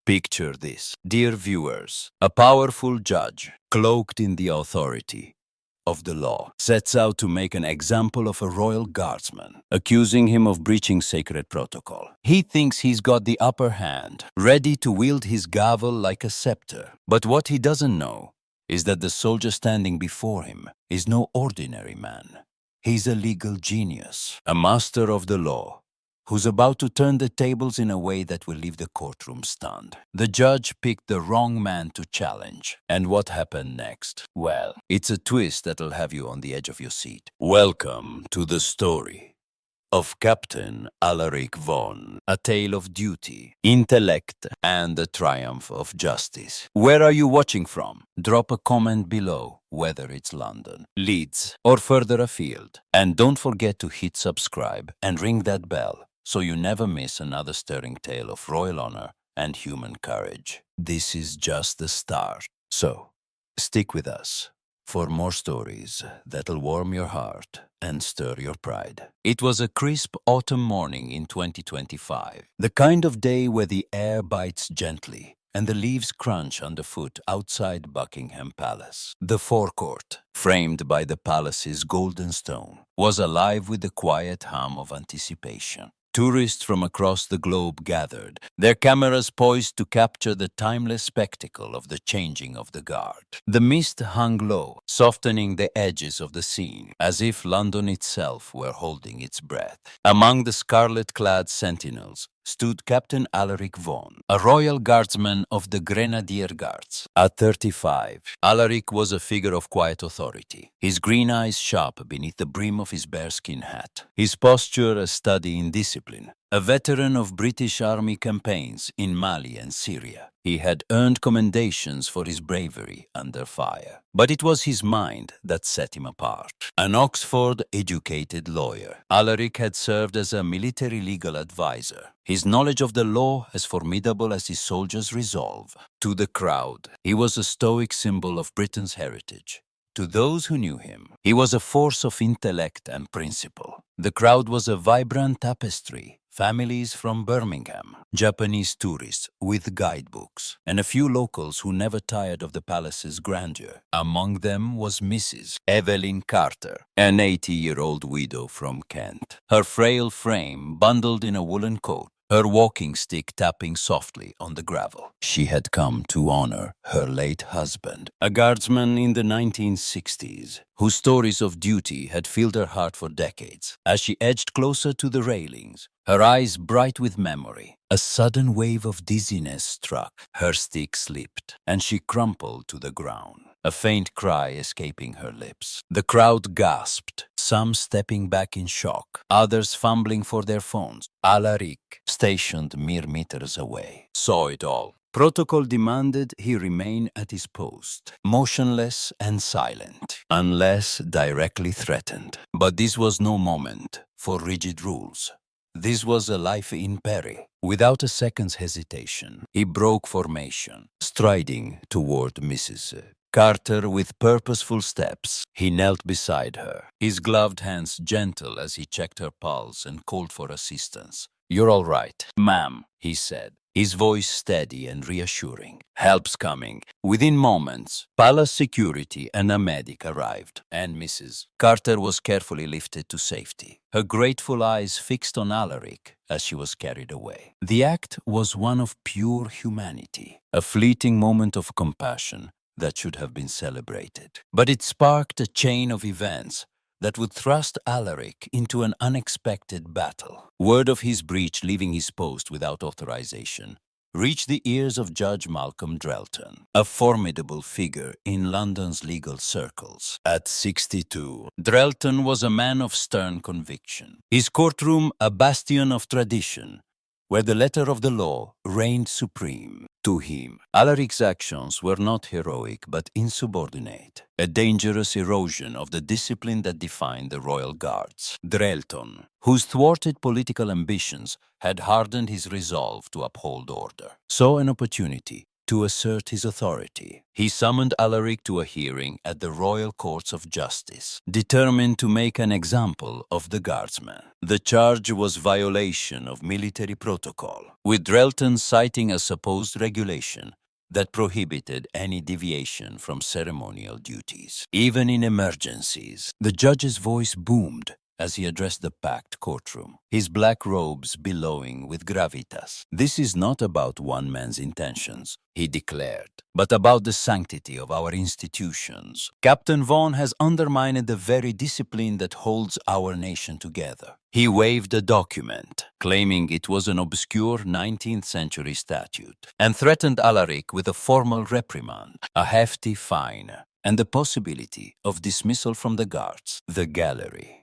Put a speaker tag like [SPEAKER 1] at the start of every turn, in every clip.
[SPEAKER 1] Picture this, dear viewers. A powerful judge, cloaked in the authority of the law, sets out to make an example of a royal guardsman, accusing him of breaching sacred protocol. He thinks he's got the upper hand, ready to wield his gavel like a scepter. But what he doesn't know is that the soldier standing before him is no ordinary man. He's a legal genius, a master of the law, who's about to turn the tables in a way that will leave the courtroom stunned. The judge picked the wrong man to challenge. And what happened next? Well, it's a twist that'll have you on the edge of your seat. Welcome to the story of Captain Alaric Vaughan, a tale of duty, intellect, and the triumph of justice. Where are you watching from? Drop a comment below, whether it's London, Leeds, or further afield. And don't forget to hit subscribe and ring that bell so you never miss another stirring tale of royal honor and human courage. This is just the start. So, stick with us for more stories that'll warm your heart and stir your pride. It was a crisp autumn morning in 2025, the kind of day where the air bites gently and the leaves crunch underfoot outside Buckingham Palace. The forecourt, framed by the palace's golden stone, was alive with the quiet hum of anticipation. Tourists from across the globe gathered, their cameras poised to capture the timeless spectacle of the changing of the guard. The mist hung low, softening the edges of the scene, as if London itself were holding its breath. Among the scarlet-clad sentinels stood Captain Alaric Vaughan, a royal guardsman of the Grenadier Guards. At 35, Alaric was a figure of quiet authority, his green eyes sharp beneath the brim of his bearskin hat, his posture a study in discipline. A veteran of British Army campaigns in Mali and Syria, he had earned commendations for his bravery under fire. But it was his mind that set him apart. An Oxford-educated lawyer, Alaric had served as a military legal advisor, his knowledge of the law as formidable as his soldiers' resolve. To the crowd, he was a stoic symbol of Britain's heritage. To those who knew him, he was a force of intellect and principle. The crowd was a vibrant tapestry. Families from Birmingham, Japanese tourists with guidebooks, and a few locals who never tired of the palace's grandeur. Among them was Mrs. Evelyn Carter, an 80-year-old widow from Kent, her frail frame bundled in a woolen coat, her walking stick tapping softly on the gravel. She had come to honor her late husband, a guardsman in the 1960s, whose stories of duty had filled her heart for decades. As she edged closer to the railings, her eyes bright with memory, a sudden wave of dizziness struck. Her stick slipped, and she crumpled to the ground, a faint cry escaping her lips. The crowd gasped, some stepping back in shock, others fumbling for their phones. Alaric, stationed mere meters away, saw it all. Protocol demanded he remain at his post, motionless and silent, unless directly threatened. But this was no moment for rigid rules. This was a life in peril. Without a second's hesitation, he broke formation, striding toward Mrs. Carter with purposeful steps. He knelt beside her, his gloved hands gentle as he checked her pulse and called for assistance. "You're all right, ma'am," he said, his voice steady and reassuring. "Help's coming." Within moments, palace security and a medic arrived, and Mrs. Carter was carefully lifted to safety, her grateful eyes fixed on Alaric as she was carried away. The act was one of pure humanity, a fleeting moment of compassion that should have been celebrated. But it sparked a chain of events that would thrust Alaric into an unexpected battle. Word of his breach leaving his post without authorization reached the ears of Judge Malcolm Drelton, a formidable figure in London's legal circles. At 62, Drelton was a man of stern conviction, his courtroom a bastion of tradition, where the letter of the law reigned supreme. To him, Alaric's actions were not heroic but insubordinate, a dangerous erosion of the discipline that defined the royal guards. Drelton, whose thwarted political ambitions had hardened his resolve to uphold order, saw an opportunity to assert his authority. He summoned Alaric to a hearing at the Royal Courts of Justice, determined to make an example of the guardsman. The charge was violation of military protocol, with Drelton citing a supposed regulation that prohibited any deviation from ceremonial duties. Even in emergencies, the judge's voice boomed as he addressed the packed courtroom, his black robes billowing with gravitas. "This is not about one man's intentions," he declared, "but about the sanctity of our institutions. Captain Vaughan has undermined the very discipline that holds our nation together." He waved a document, claiming it was an obscure 19th century statute, and threatened Alaric with a formal reprimand, a hefty fine, and the possibility of dismissal from the guards. The gallery.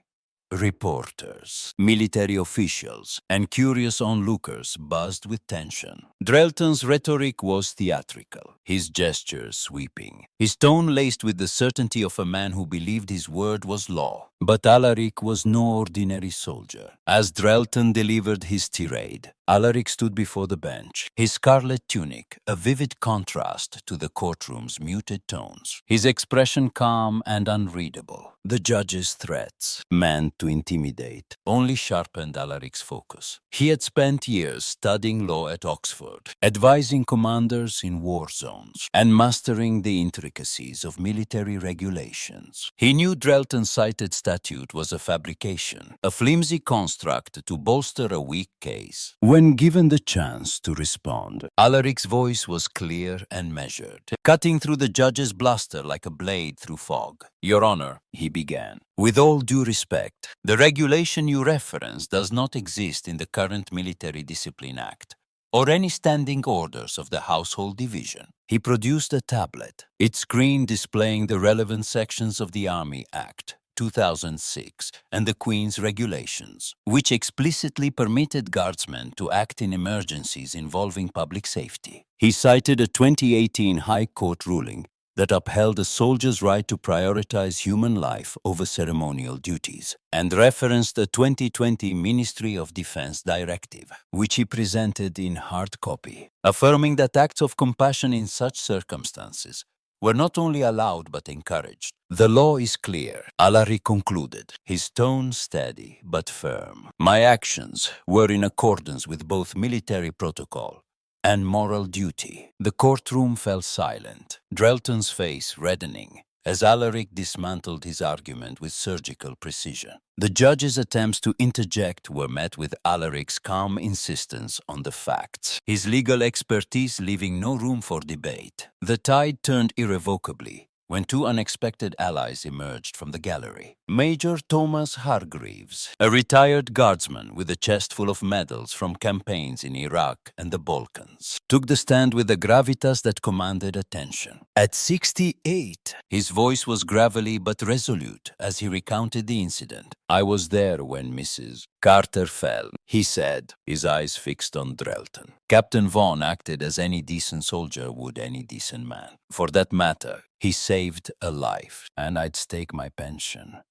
[SPEAKER 1] Reporters, military officials, and curious onlookers buzzed with tension. Drelton's rhetoric was theatrical, his gestures sweeping, his tone laced with the certainty of a man who believed his word was law. But Alaric was no ordinary soldier. As Drelton delivered his tirade, Alaric stood before the bench, his scarlet tunic a vivid contrast to the courtroom's muted tones, his expression calm and unreadable. The judge's threats, meant to intimidate, only sharpened Alaric's focus. He had spent years studying law at Oxford, advising commanders in war zones, and mastering the intricacies of military regulations. He knew Drelton's cited statute was a fabrication, a flimsy construct to bolster a weak case. When given the chance to respond, Alaric's voice was clear and measured, cutting through the judge's bluster like a blade through fog. "Your Honor," he began, "with all due respect, the regulation you reference does not exist in the current Military Discipline Act, or any standing orders of the Household Division." He produced a tablet, its screen displaying the relevant sections of the Army Act 2006 and the Queen's regulations, which explicitly permitted guardsmen to act in emergencies involving public safety. He cited a 2018 High Court ruling that upheld a soldier's right to prioritize human life over ceremonial duties, and referenced a 2020 Ministry of Defense directive, which he presented in hard copy, affirming that acts of compassion in such circumstances were not only allowed but encouraged. "The law is clear," Alaric concluded, his tone steady but firm. "My actions were in accordance with both military protocol and moral duty." The courtroom fell silent, Drelton's face reddening, as Alaric dismantled his argument with surgical precision. The judge's attempts to interject were met with Alaric's calm insistence on the facts, his legal expertise leaving no room for debate. The tide turned irrevocably when two unexpected allies emerged from the gallery. Major Thomas Hargreaves, a retired guardsman with a chest full of medals from campaigns in Iraq and the Balkans, took the stand with a gravitas that commanded attention. At 68, his voice was gravelly but resolute as he recounted the incident. "I was there when Mrs. Carter fell," he said, his eyes fixed on Drelton. "Captain Vaughan acted as any decent soldier would any decent man. For that matter, he saved a life, and I'd stake my pension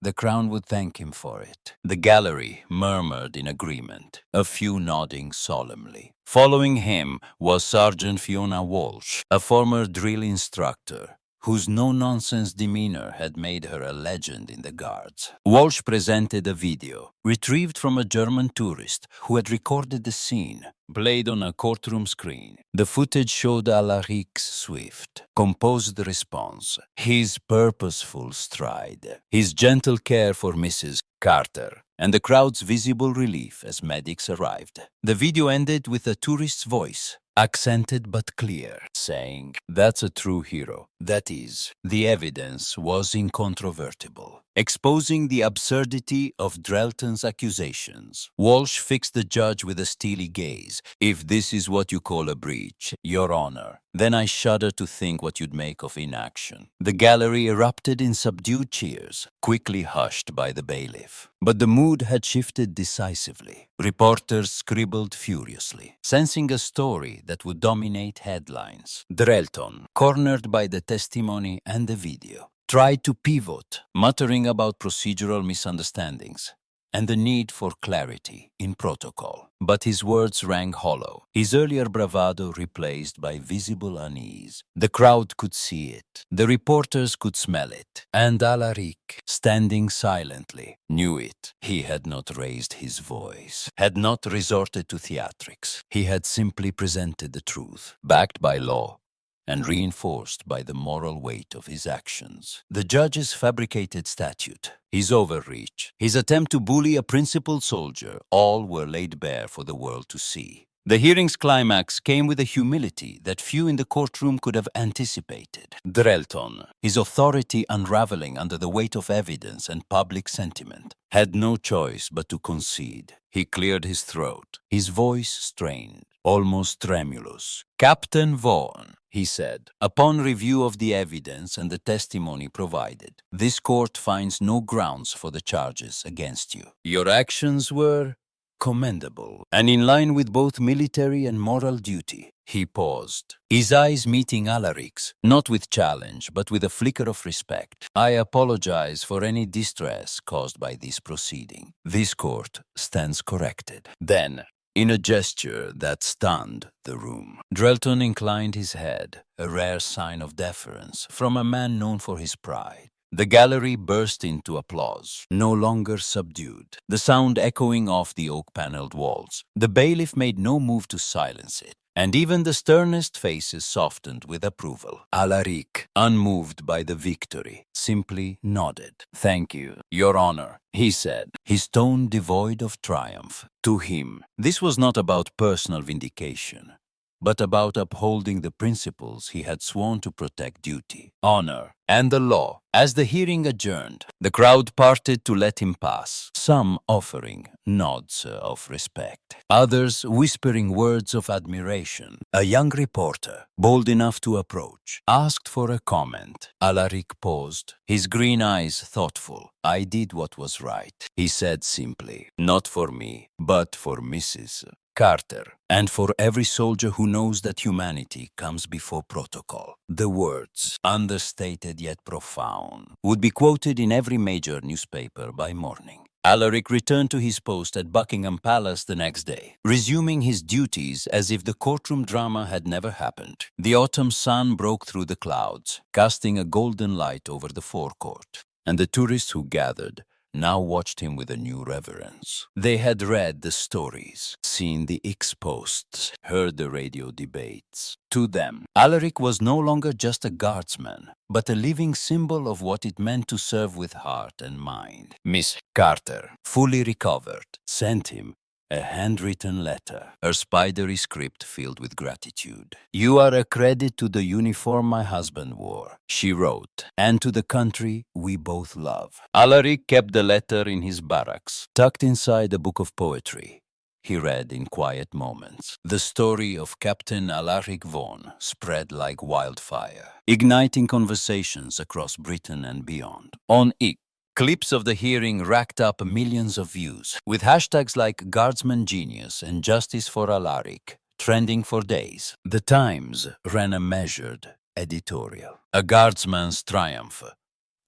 [SPEAKER 1] the Crown would thank him for it." The gallery murmured in agreement, a few nodding solemnly. Following him was Sergeant Fiona Walsh, a former drill instructor, whose no-nonsense demeanor had made her a legend in the Guards. Walsh presented a video, retrieved from a German tourist who had recorded the scene, played on a courtroom screen. The footage showed Alaric's swift, composed response, his purposeful stride, his gentle care for Mrs. Carter, and the crowd's visible relief as medics arrived. The video ended with a tourist's voice, accented but clear, saying, "That's a true hero. That is, the evidence was incontrovertible," exposing the absurdity of Drelton's accusations. Walsh fixed the judge with a steely gaze. "If this is what you call a breach, Your Honor, then I shudder to think what you'd make of inaction." The gallery erupted in subdued cheers, quickly hushed by the bailiff. But the mood had shifted decisively. Reporters scribbled furiously, sensing a story that would dominate headlines. Drelton, cornered by the testimony and the video, tried to pivot, muttering about procedural misunderstandings. and the need for clarity in protocol. But his words rang hollow, his earlier bravado replaced by visible unease. The crowd could see it, the reporters could smell it, and Alaric, standing silently, knew it. He had not raised his voice, had not resorted to theatrics. He had simply presented the truth, backed by law and reinforced by the moral weight of his actions. The judge's fabricated statute, his overreach, his attempt to bully a principled soldier, all were laid bare for the world to see. The hearing's climax came with a humility that few in the courtroom could have anticipated. Drelton, his authority unraveling under the weight of evidence and public sentiment, had no choice but to concede. He cleared his throat, his voice strained, almost tremulous. "Captain Vaughan," he said, "upon review of the evidence and the testimony provided, this court finds no grounds for the charges against you. Your actions were commendable, and in line with both military and moral duty." He paused, his eyes meeting Alaric's, not with challenge, but with a flicker of respect. "I apologize for any distress caused by this proceeding. This court stands corrected." Then, in a gesture that stunned the room, Drelton inclined his head, a rare sign of deference from a man known for his pride. The gallery burst into applause, no longer subdued, the sound echoing off the oak-paneled walls. The bailiff made no move to silence it, and even the sternest faces softened with approval. Alaric, unmoved by the victory, simply nodded. "Thank you, Your Honor," he said, his tone devoid of triumph. To him, this was not about personal vindication, but about upholding the principles he had sworn to protect: duty, honor, and the law. As the hearing adjourned, the crowd parted to let him pass, some offering nods of respect, others whispering words of admiration. A young reporter, bold enough to approach, asked for a comment. Alaric paused, his green eyes thoughtful. "I did what was right," he said simply, "not for me, but for Mrs. Carter, and for every soldier who knows that humanity comes before protocol." The words, understated yet profound, would be quoted in every major newspaper by morning. Alaric returned to his post at Buckingham Palace the next day, resuming his duties as if the courtroom drama had never happened. The autumn sun broke through the clouds, casting a golden light over the forecourt, and the tourists who gathered now watched him with a new reverence. They had read the stories, seen the X-posts, heard the radio debates. To them, Alaric was no longer just a guardsman, but a living symbol of what it meant to serve with heart and mind. Miss Carter, fully recovered, sent him a handwritten letter, her spidery script filled with gratitude. "You are a credit to the uniform my husband wore," she wrote, "and to the country we both love." Alaric kept the letter in his barracks, tucked inside a book of poetry. He read in quiet moments. The story of Captain Alaric Vaughan spread like wildfire, igniting conversations across Britain and beyond. On X, clips of the hearing racked up millions of views, with hashtags like Guardsman Genius and Justice for Alaric trending for days. The Times ran a measured editorial, a guardsman's triumph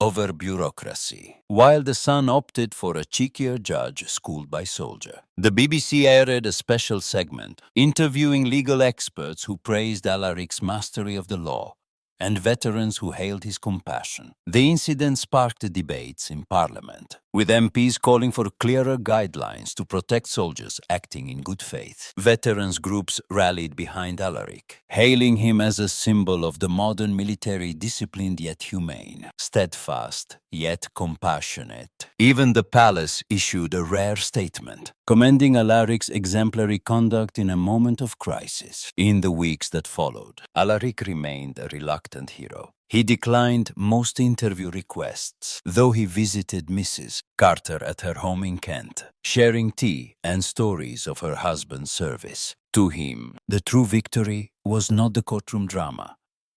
[SPEAKER 1] over bureaucracy, while the Sun opted for a cheekier judge schooled by soldier. The BBC aired a special segment, interviewing legal experts who praised Alaric's mastery of the law and veterans who hailed his compassion. The incident sparked debates in Parliament, with MPs calling for clearer guidelines to protect soldiers acting in good faith. Veterans groups rallied behind Alaric, hailing him as a symbol of the modern military, disciplined yet humane, steadfast yet compassionate. Even the palace issued a rare statement, commending Alaric's exemplary conduct in a moment of crisis. In the weeks that followed, Alaric remained a reluctant hero. He declined most interview requests, though he visited Mrs. Carter at her home in Kent, sharing tea and stories of her husband's service. To him, the true victory was not the courtroom drama,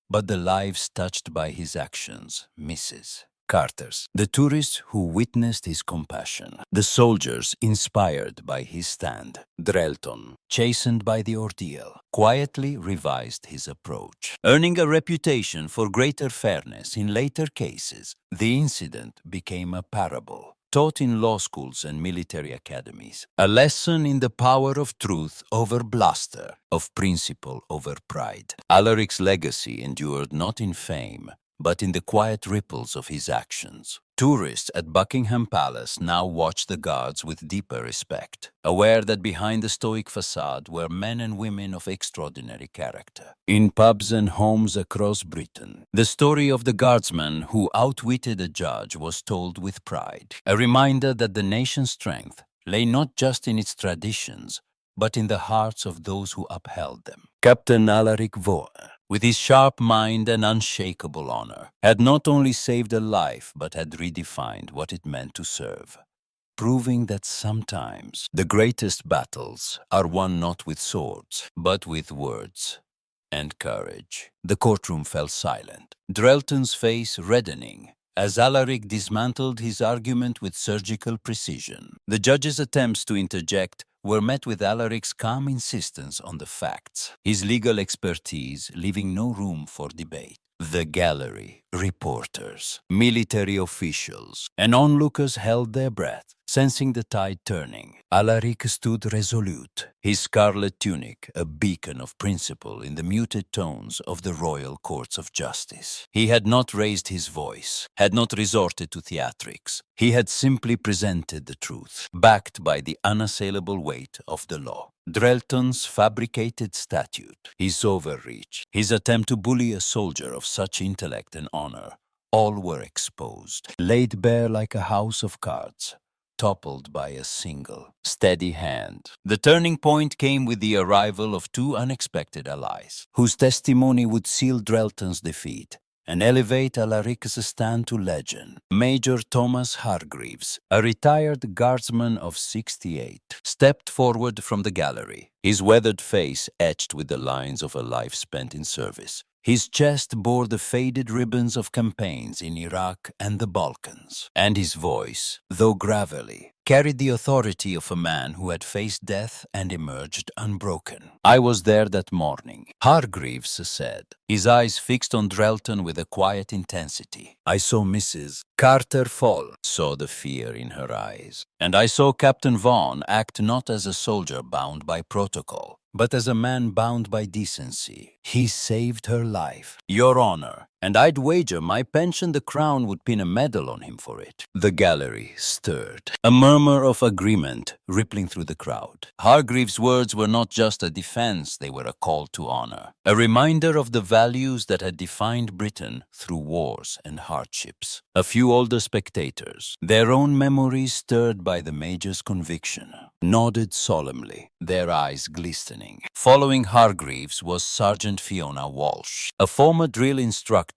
[SPEAKER 1] but the lives touched by his actions. Mrs. Carter's, the tourists who witnessed his compassion, the soldiers inspired by his stand. Drelton, chastened by the ordeal, quietly revised his approach, earning a reputation for greater fairness in later cases. The incident became a parable, taught in law schools and military academies. A lesson in the power of truth over bluster, of principle over pride. Alaric's legacy endured not in fame, but in the quiet ripples of his actions. Tourists at Buckingham Palace now watch the guards with deeper respect, aware that behind the stoic facade were men and women of extraordinary character. In pubs and homes across Britain, the story of the guardsman who outwitted a judge was told with pride, a reminder that the nation's strength lay not just in its traditions, but in the hearts of those who upheld them. Captain Alaric Vaughan, with his sharp mind and unshakable honor, had not only saved a life but had redefined what it meant to serve, proving that sometimes the greatest battles are won not with swords, but with words and courage. The courtroom fell silent, Drelton's face reddening as Alaric dismantled his argument with surgical precision. The judge's attempts to interject were met with Alaric's calm insistence on the facts, his legal expertise leaving no room for debate. The gallery, reporters, military officials, and onlookers held their breath, sensing the tide turning. Alaric stood resolute, his scarlet tunic a beacon of principle in the muted tones of the royal courts of justice. He had not raised his voice, had not resorted to theatrics. He had simply presented the truth, backed by the unassailable weight of the law. Drelton's fabricated statute, his overreach, his attempt to bully a soldier of such intellect and honor, all were exposed, laid bare like a house of cards, toppled by a single, steady hand. The turning point came with the arrival of two unexpected allies, whose testimony would seal Drelton's defeat and elevate Alaric's stand to legend. Major Thomas Hargreaves, a retired guardsman of 68, stepped forward from the gallery, his weathered face etched with the lines of a life spent in service. His chest bore the faded ribbons of campaigns in Iraq and the Balkans, and his voice, though gravelly, carried the authority of a man who had faced death and emerged unbroken. I was there that morning, Hargreaves said, his eyes fixed on Drelton with a quiet intensity. I saw Mrs. Carter fall, saw the fear in her eyes, and I saw Captain Vaughan act not as a soldier bound by protocol, but as a man bound by decency. He saved her life, Your Honor, and I'd wager my pension the Crown would pin a medal on him for it. The gallery stirred, a murmur of agreement rippling through the crowd. Hargreaves' words were not just a defense, they were a call to honor, a reminder of the values that had defined Britain through wars and hardships. A few older spectators, their own memories stirred by the Major's conviction, nodded solemnly, their eyes glistening. Following Hargreaves was Sergeant Fiona Walsh, a former drill instructor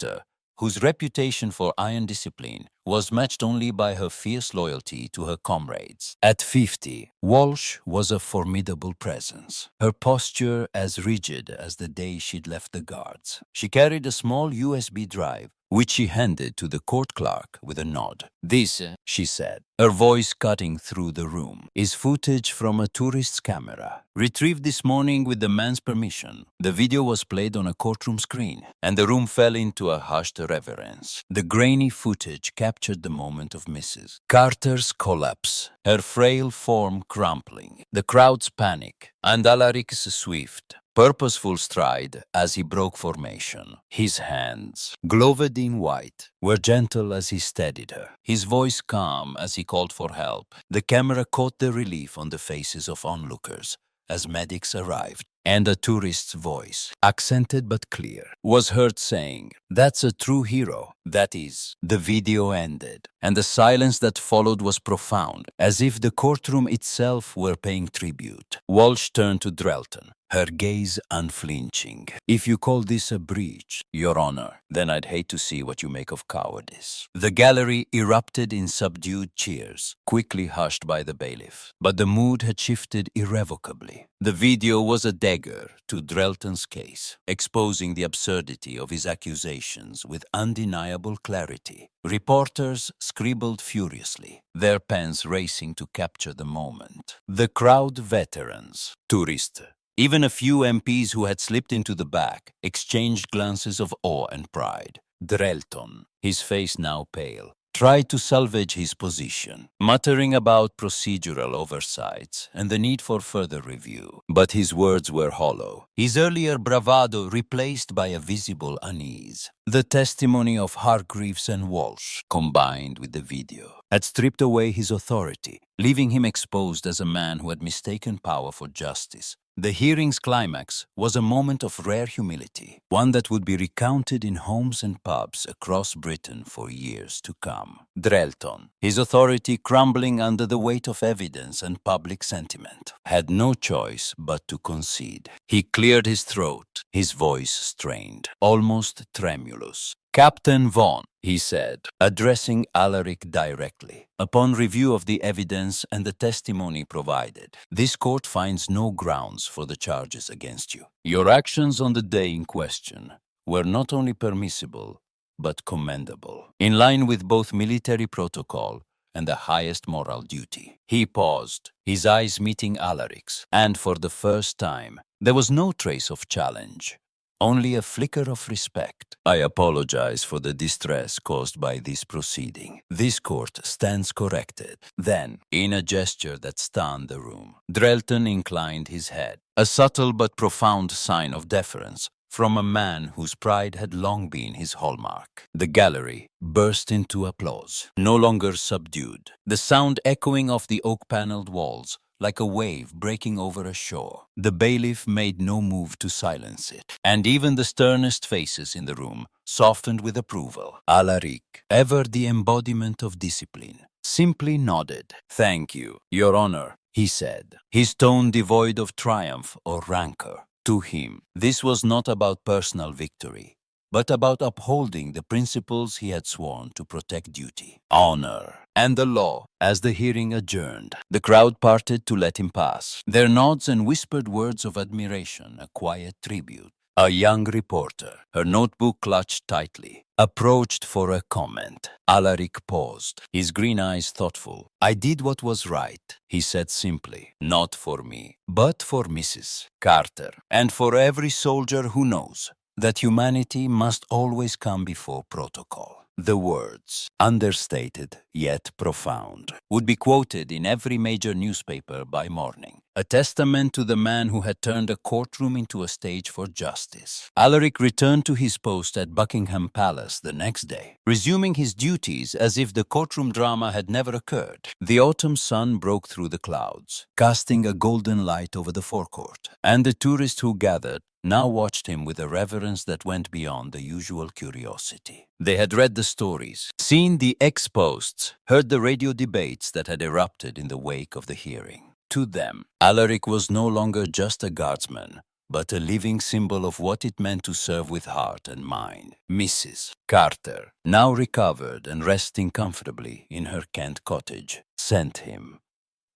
[SPEAKER 1] whose reputation for iron discipline was matched only by her fierce loyalty to her comrades. At 50, Walsh was a formidable presence, her posture as rigid as the day she'd left the guards. She carried a small USB drive, which she handed to the court clerk with a nod. This, she said, her voice cutting through the room, is footage from a tourist's camera, retrieved this morning with the man's permission. The video was played on a courtroom screen, and the room fell into a hushed reverence. The grainy footage captured the moment of Mrs. Carter's collapse, her frail form crumpling, the crowd's panic, and Alaric's swift, purposeful stride as he broke formation. His hands, gloved in white, were gentle as he steadied her, his voice calm as he called for help. The camera caught the relief on the faces of onlookers as medics arrived, and a tourist's voice, accented but clear, was heard saying, "That's a true hero." That is, the video ended, and the silence that followed was profound, as if the courtroom itself were paying tribute. Walsh turned to Drelton, her gaze unflinching. "If you call this a breach, Your Honor, then I'd hate to see what you make of cowardice." The gallery erupted in subdued cheers, quickly hushed by the bailiff. But the mood had shifted irrevocably. The video was a dagger to Drelton's case, exposing the absurdity of his accusations with undeniable clarity. Reporters scribbled furiously, their pens racing to capture the moment. The crowd veterans, tourists, even a few MPs who had slipped into the back, exchanged glances of awe and pride. Drelton, his face now pale, tried to salvage his position, muttering about procedural oversights and the need for further review. But his words were hollow, his earlier bravado replaced by a visible unease. The testimony of Hargreaves and Walsh, combined with the video, had stripped away his authority, leaving him exposed as a man who had mistaken power for justice. The hearing's climax was a moment of rare humility, one that would be recounted in homes and pubs across Britain for years to come. Drelton, his authority crumbling under the weight of evidence and public sentiment, had no choice but to concede. He cleared his throat, his voice strained, almost tremulous. "Captain Vaughan," he said, addressing Alaric directly, "upon review of the evidence and the testimony provided, this court finds no grounds for the charges against you. Your actions on the day in question were not only permissible, but commendable, in line with both military protocol and the highest moral duty." He paused, his eyes meeting Alaric's, and for the first time, there was no trace of challenge. Only a flicker of respect. "I apologize for the distress caused by this proceeding. This court stands corrected." Then, in a gesture that stunned the room, Drelton inclined his head, a subtle but profound sign of deference from a man whose pride had long been his hallmark. The gallery burst into applause, no longer subdued, the sound echoing off the oak-paneled walls like a wave breaking over a shore. The bailiff made no move to silence it, and even the sternest faces in the room softened with approval. Alaric, ever the embodiment of discipline, simply nodded. "Thank you, Your Honor," he said, his tone devoid of triumph or rancor. To him, this was not about personal victory, but about upholding the principles he had sworn to protect: duty, honor, and the law. As the hearing adjourned, the crowd parted to let him pass, their nods and whispered words of admiration a quiet tribute. A young reporter, her notebook clutched tightly, approached for a comment. Alaric paused, his green eyes thoughtful. "I did what was right," he said simply, "not for me, but for Mrs. Carter, and for every soldier who knows that humanity must always come before protocol." The words, understated yet profound, would be quoted in every major newspaper by morning, a testament to the man who had turned a courtroom into a stage for justice. Alaric returned to his post at Buckingham Palace the next day, resuming his duties as if the courtroom drama had never occurred. The autumn sun broke through the clouds, casting a golden light over the forecourt, and the tourists who gathered now watched him with a reverence that went beyond the usual curiosity. They had read the stories, seen the ex-posts, heard the radio debates that had erupted in the wake of the hearing. To them, Alaric was no longer just a guardsman, but a living symbol of what it meant to serve with heart and mind. Mrs. Carter, now recovered and resting comfortably in her Kent cottage, sent him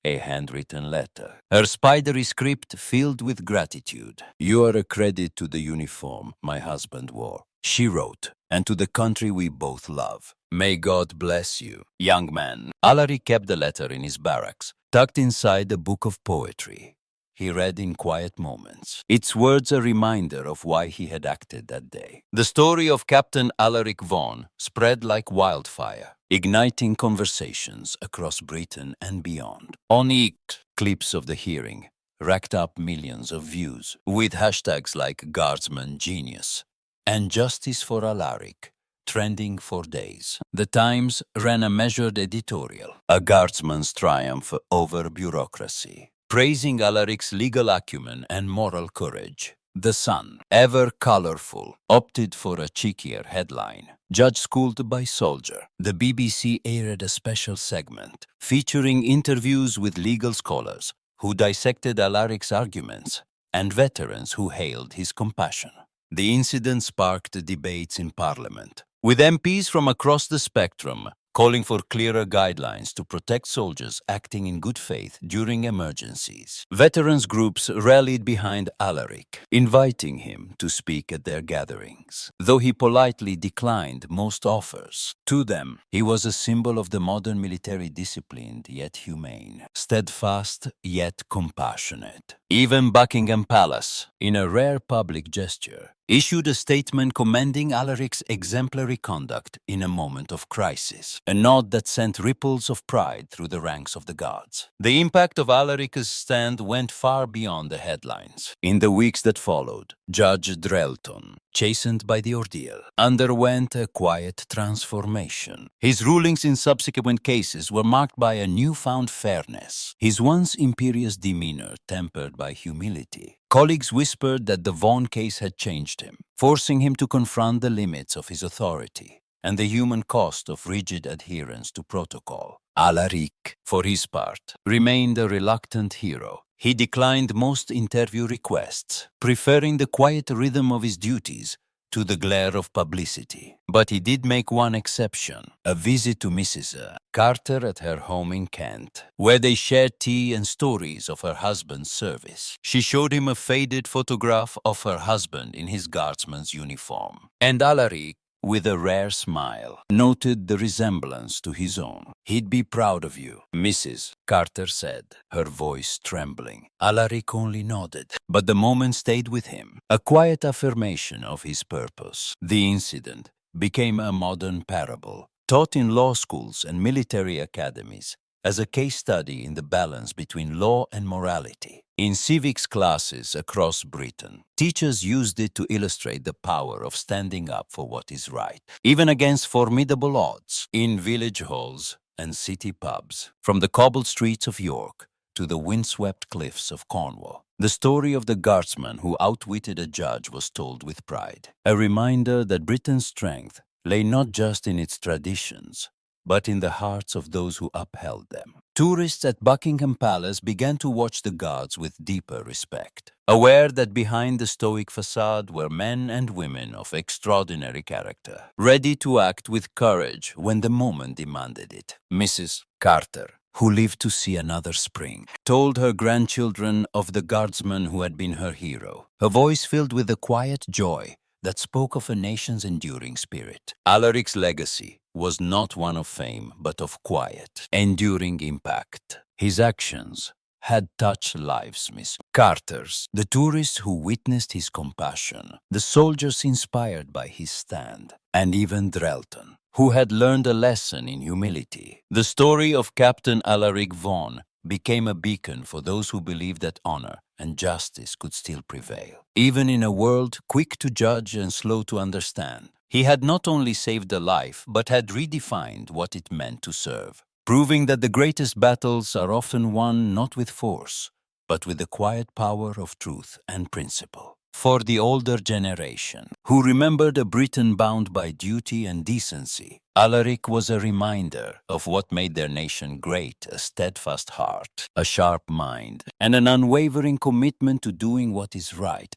[SPEAKER 1] a handwritten letter, her spidery script filled with gratitude. "You are a credit to the uniform my husband wore," she wrote, "and to the country we both love. May God bless you, young man." Alaric kept the letter in his barracks, tucked inside a book of poetry. He read in quiet moments, its words a reminder of why he had acted that day. The story of Captain Alaric Vaughan spread like wildfire, igniting conversations across Britain and beyond. On it, clips of the hearing racked up millions of views, with hashtags like Guardsman Genius and Justice for Alaric trending for days. The Times ran a measured editorial, a guardsman's triumph over bureaucracy, praising Alaric's legal acumen and moral courage. The Sun, ever colorful, opted for a cheekier headline, "Judge Schooled by Soldier." The BBC aired a special segment featuring interviews with legal scholars who dissected Alaric's arguments and veterans who hailed his compassion. The incident sparked debates in Parliament, with MPs from across the spectrum calling for clearer guidelines to protect soldiers acting in good faith during emergencies. Veterans groups rallied behind Alaric, inviting him to speak at their gatherings, though he politely declined most offers. To them, he was a symbol of the modern military, disciplined yet humane, steadfast yet compassionate. Even Buckingham Palace, in a rare public gesture, issued a statement commending Alaric's exemplary conduct in a moment of crisis, a nod that sent ripples of pride through the ranks of the guards. The impact of Alaric's stand went far beyond the headlines. In the weeks that followed, Judge Drelton, chastened by the ordeal, underwent a quiet transformation. His rulings in subsequent cases were marked by a newfound fairness, his once imperious demeanor tempered by humility. Colleagues whispered that the Vaughan case had changed him, forcing him to confront the limits of his authority and the human cost of rigid adherence to protocol. Alaric, for his part, remained a reluctant hero. He declined most interview requests, preferring the quiet rhythm of his duties to the glare of publicity. But he did make one exception, a visit to Mrs. Carter at her home in Kent, where they shared tea and stories of her husband's service. She showed him a faded photograph of her husband in his guardsman's uniform, and Alaric, with a rare smile, noted the resemblance to his own. "He'd be proud of you," Mrs. Carter said, her voice trembling. Alaric only nodded, but the moment stayed with him, a quiet affirmation of his purpose. The incident became a modern parable, taught in law schools and military academies as a case study in the balance between law and morality. In civics classes across Britain, teachers used it to illustrate the power of standing up for what is right, even against formidable odds. In village halls and city pubs, from the cobbled streets of York to the windswept cliffs of Cornwall, the story of the guardsman who outwitted a judge was told with pride, a reminder that Britain's strength lay not just in its traditions, but in the hearts of those who upheld them. Tourists at Buckingham Palace began to watch the guards with deeper respect, aware that behind the stoic facade were men and women of extraordinary character, ready to act with courage when the moment demanded it. Mrs. Carter, who lived to see another spring, told her grandchildren of the guardsman who had been her hero, her voice filled with a quiet joy that spoke of a nation's enduring spirit. Alaric's legacy was not one of fame, but of quiet, enduring impact. His actions had touched lives, Miss Carter's, the tourists who witnessed his compassion, the soldiers inspired by his stand, and even Drelton, who had learned a lesson in humility. The story of Captain Alaric Vaughan became a beacon for those who believed that honor and justice could still prevail. Even in a world quick to judge and slow to understand, he had not only saved a life, but had redefined what it meant to serve, proving that the greatest battles are often won not with force, but with the quiet power of truth and principle. For the older generation, who remembered a Britain bound by duty and decency, Alaric was a reminder of what made their nation great: a steadfast heart, a sharp mind, and an unwavering commitment to doing what is right,